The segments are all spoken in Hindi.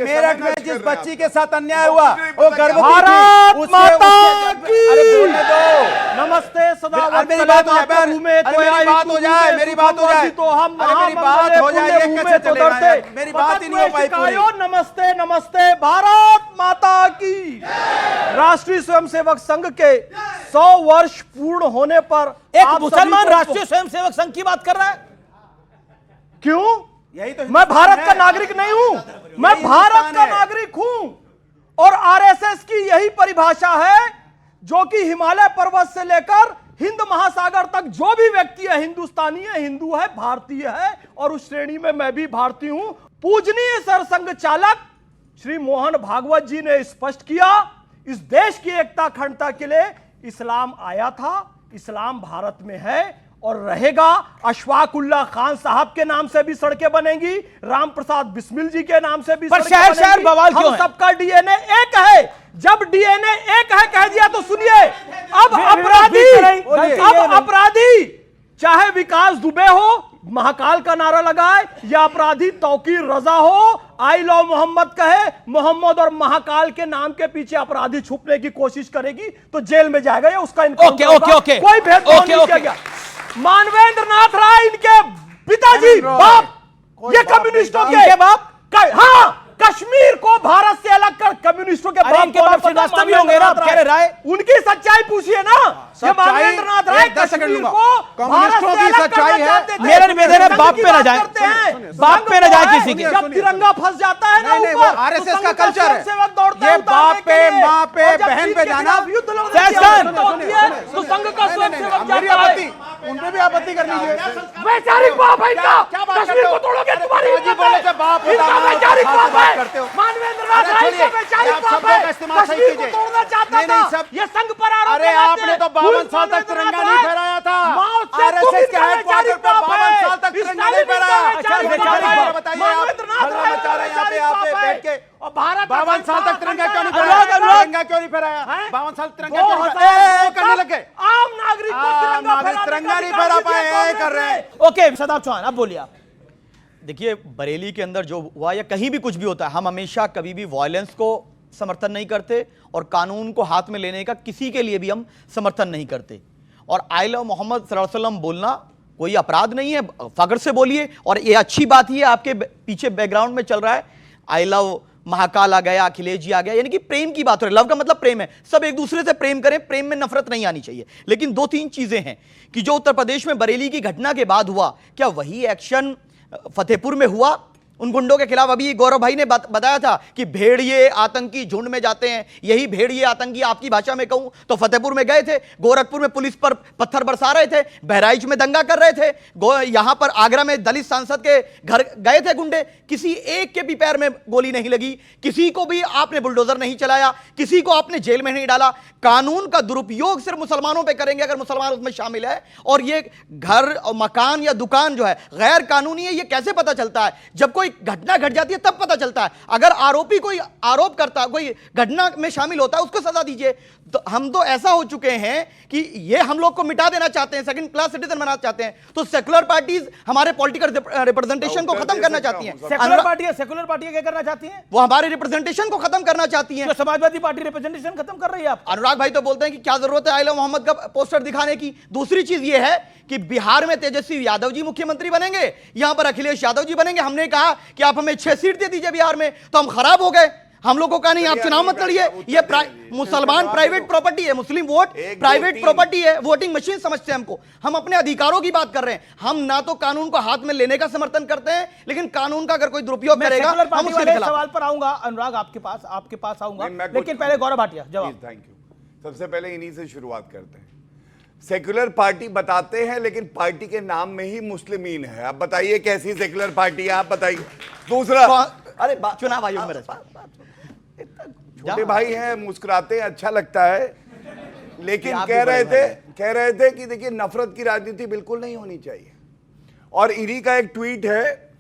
मेरठ में जिस बच्ची के साथ अन्याय हुआ वो गर्भवती भारत माता की। अरे बोलने दो। नमस्ते सदा मेरी बात हो जाए, मेरी बात हो जाए, मेरी बात हो जाए, तो हम अरे मेरी बात हो जाए, ये कैसे तो चलेगा यार? डरते मेरी बात ही नहीं हो पाई पूरी। नमस्ते नमस्ते भारत माता की। राष्ट्रीय स्वयंसेवक संघ के 100 वर्ष पूर्ण होने पर एक मुसलमान राष्ट्रीय स्वयंसेवक संघ की बात कर रहा है। क्यों? यही तो मैं भारत का नागरिक नहीं हूं, मैं भारत का नागरिक हूं। और आरएसएस की यही परिभाषा है जो कि हिमालय पर्वत से लेकर हिंद महासागर तक जो भी व्यक्ति है हिंदुस्तानी है, हिंदू है, भारतीय है, और उस श्रेणी में मैं भी भारतीय हूं। पूजनीय सरसंघ चालक श्री मोहन भागवत जी ने स्पष्ट किया, इस देश की एकता अखंडता के लिए इस्लाम आया था, इस्लाम भारत में है और रहेगा। अशफाकुल्ला खान साहब के नाम से भी सड़कें बनेंगी, राम प्रसाद बिस्मिल जी के नाम से भी पर सड़कें शहर बनेंगी। शहर बवाल क्यों हम है? सबका डीएनए एक है। जब डीएनए एक है कह दिया तो सुनिए, अब अपराधी चाहे विकास दुबे हो, महाकाल का नारा लगाए, या अपराधी तौकीर रजा हो, आई लव मोहम्मद कहे, मोहम्मद और महाकाल के नाम के पीछे अपराधी छुपने की कोशिश करेगी तो जेल में जाएगा या उसका इनकाउंटर होगा। ओके। कोई भेदभाव नहीं किया गया। मानवेंद्र नाथ राय इनके पिताजी बाप, ये कम्युनिस्टों के बाप, हाँ, कश्मीर को भारत से अलग कर कम्युनिस्टों के बाप इनके बाप श्रीवास्तव भी होंगे ना, कह रहे राय। उनकी सच्चाई पूछिए ना। ये मानवेंद्र नाथ राय कश्मीर को भारत से अलग सच्चाई है। मेरा निवेदन है बाप पे ना जाए, बाप पे ना जाए किसी के। जब तिरंगा फंस जाता है ना ऊपर, आरएसएस का कल्चर है ये बाप पे, माँ पे, बहन पे जाना। तो संघ का स्वयंसेवक जाता है, उनपे भी आपत्ति कर लीजिए। वैचारिक बाप है इनका। कश्मीर को तोड़ोगे तुम्हारी इनका वैचारिक बाप है। मानवेंद्र नाथ राय का वैचारिक बाप है। कश्मीर को तोड़ना चाहता था, ये संघ पर आरोप अरे आपने तो 52 साल तक तिरंगा नहीं फहराया था। आरएसएस के हेडक्वार्टर पर 52 साल तक तिरंगा नहीं फहराया। बताइए आप बता रहे हैं यहाँ पे आप बैठ के, 52 साल तक तिरंगा क्यों नहीं फहराया? तिरंगा क्यों नहीं फहराया? 52 साल तिरंगा क्यों नहीं फहराया? करने लगे। आम नागरिक को तिरंगा नहीं फहरा पाए, कर रहे हैं। ओके सदाब चौहान, अब बोलिए आप। देखिए, बरेली के अंदर जो हुआ या कहीं भी कुछ भी होता है, हम हमेशा कभी भी वायलेंस को समर्थन नहीं करते और कानून को हाथ में लेने का किसी के लिए भी हम समर्थन नहीं करते। और आई लव मोहम्मद सल्लल्लाहु अलैहि वसल्लम बोलना कोई अपराध नहीं है, फख्र से बोलिए। और ये अच्छी बात ही है, आपके पीछे बैकग्राउंड में चल रहा है आई लव महाकाल आ गया, अखिलेश जी आ गया, यानी कि प्रेम की बात हो रही है। लव का मतलब प्रेम है, सब एक दूसरे से प्रेम करें, प्रेम में नफरत नहीं आनी चाहिए। लेकिन 2-3 चीजें हैं कि जो उत्तर प्रदेश में बरेली की घटना के बाद हुआ, क्या वही एक्शन फतेहपुर में हुआ उन गुंडों के खिलाफ? अभी गौरव भाई ने बताया था कि भेड़िए आतंकी झुंड में जाते हैं। यही भेड़िए आतंकी आपकी भाषा में कहूं तो फतेहपुर में गए थे, गोरखपुर में पुलिस पर पत्थर बरसा रहे थे, बहराइच में दंगा कर रहे थे, यहां पर आगरा में दलित सांसद के घर गए थे गुंडे। किसी एक के भी पैर में गोली नहीं लगी, किसी को भी आपने बुलडोजर नहीं चलाया, किसी को आपने जेल में नहीं डाला। कानून का दुरुपयोग सिर्फ मुसलमानों पर करेंगे अगर मुसलमान उसमें शामिल है। और ये घर और मकान या दुकान जो है गैर कानूनी है, ये कैसे पता चलता है? जब कोई घटना घट जाती है तब पता चलता है। अगर आरोपी कोई आरोप करता, कोई घटना में शामिल होता है, उसको सजा दीजिए। तो हम तो ऐसा हो चुके हैं कि ये हम लोग को मिटा देना चाहते हैं, सेकंड क्लास सिटीजन बनाना चाहते हैं। तो सेकुलर पार्टीज हमारे पॉलिटिकल रिप्रेजेंटेशन को खत्म करना चाहती हैं। सेकुलर पार्टी क्या करना चाहती हैं? वो हमारे रिप्रेजेंटेशन को खत्म करना चाहती हैं। तो समाजवादी पार्टी रिप्रेजेंटेशन खत्म कर रही है आप। अनुराग भाई तो बोलते हैं कि क्या जरूरत है आई लव मोहम्मद का पोस्टर दिखाने की। दूसरी चीज ये है कि बिहार में तेजस्वी यादव जी मुख्यमंत्री बनेंगे, यहां पर अखिलेश यादव जी बनेंगे। हमने कहा कि आप हमें 6 सीट दे दीजिए बिहार में, तो हम खराब हो गए। हम लोगों का नहीं, आप चुनाव मत लड़िए। ये मुसलमान प्राइवेट प्रॉपर्टी है, मुस्लिम वोट प्राइवेट प्रॉपर्टी है, वोटिंग मशीन समझते हैं हमको। हम अपने अधिकारों की बात कर रहे हैं। हम ना तो कानून को हाथ में लेने का समर्थन करते हैं, लेकिन कानून का अगर कोई दुरुपयोग करेगा हम उसके खिलाफ। सवाल पर आऊंगा अनुराग, आपके पास आऊंगा, लेकिन पहले गौरव भाटिया जवाब। Thank you. सबसे पहले इन्हीं से शुरुआत करते हैं। सेक्युलर पार्टी बताते हैं, लेकिन पार्टी के नाम में ही मुस्लिमीन है। आप बताइए कैसी सेक्युलर पार्टी है, आप बताइए। दूसरा, अरे चुनाव आयोग में छोटे भाई हैं, मुस्कुराते हैं, अच्छा लगता है, लेकिन कह रहे थे कि देखिए नफरत की राजनीति बिल्कुल नहीं होनी चाहिए। और इन्हीं का एक ट्वीट है,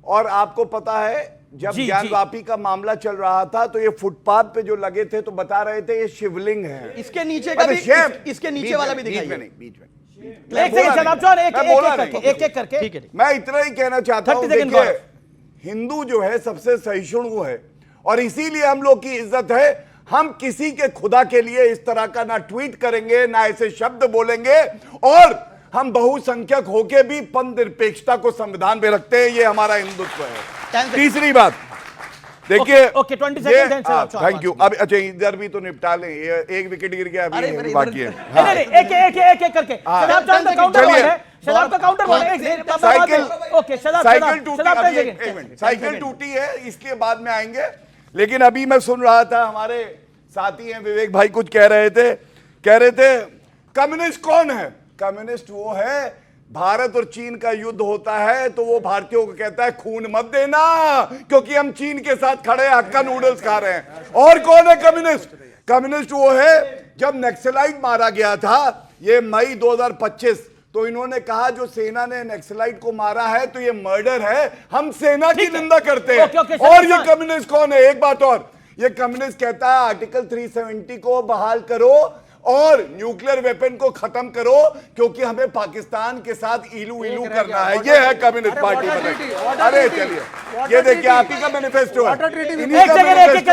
और आपको पता है जब ज्ञानवापी का मामला चल रहा था तो ये फुटपाथ पे जो लगे थे तो बता रहे थे ये शिवलिंग है। इसके नीचे का भी, इसके नीचे वाला भी दिखाइए। बीच में एक करके मैं इतना ही कहना चाहता हूं, देखिए हिंदू जो है सबसे सहिष्णु है, और इसीलिए हम लोग की इज्जत है। हम किसी के खुदा के लिए इस तरह का ना ट्वीट करेंगे, ना ऐसे शब्द बोलेंगे, और हम बहुसंख्यक होके भी पंथ निरपेक्षता को संविधान पे रखते हैं। ये हमारा हिंदुत्व है। तीसरी बात देखिए, ओके, 20 सेकंड, थैंक यू। अब अच्छा, इधर भी तो निपटा लें, ये एक विकेट गिर गया, अभी बाकी है। एक करके शदाब चौहान का काउंटर बॉल है, शदाब का काउंटर बॉल है। साइकिल टूटी है, इसके बाद में आएंगे। लेकिन अभी मैं सुन रहा था, हमारे साथी हैं विवेक भाई कुछ कह रहे थे कम्युनिस्ट कौन है? कम्युनिस्ट वो है, भारत और चीन का युद्ध होता है तो वो भारतीयों को कहता है खून मत देना, क्योंकि हम चीन के साथ खड़े हक्का नूडल्स खा रहे हैं। और कौन है कम्युनिस्ट? कम्युनिस्ट वो है, जब नक्सलाइट मारा गया था ये मई 2025, तो इन्होंने कहा जो सेना ने नक्सलाइट को मारा है तो ये मर्डर है, हम सेना की निंदा करते हैं। और ये कम्युनिस्ट कौन है? एक बात और, ये कम्युनिस्ट कहता है आर्टिकल 370 को बहाल करो और न्यूक्लियर वेपन को खत्म करो, क्योंकि हमें पाकिस्तान के साथ इलू करना है। ये है कम्युनिस्ट पार्टी। अरे चलिए, ये देखिए आप ही का मैनिफेस्टो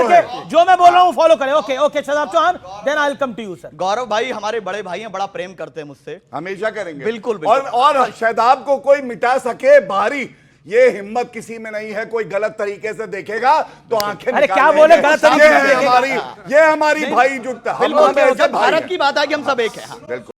है। जो मैं बोल रहा हूं फॉलो करें। Okay Shadab Chauhan, then I will come to you sir. Gaurav भाई हमारे बड़े भाई हैं, बड़ा प्रेम करते हैं मुझसे, हमेशा करेंगे। बिल्कुल। और शहदाब को कोई मिटा सके बाहरी, ये हिम्मत किसी में नहीं है। कोई गलत तरीके से देखेगा तो आंखें अरे क्या बोले गलत तरीके से? ये हमारी भाई जुटता। बिल्कुल, जब भारत की बात आई कि हम सब एक हैं।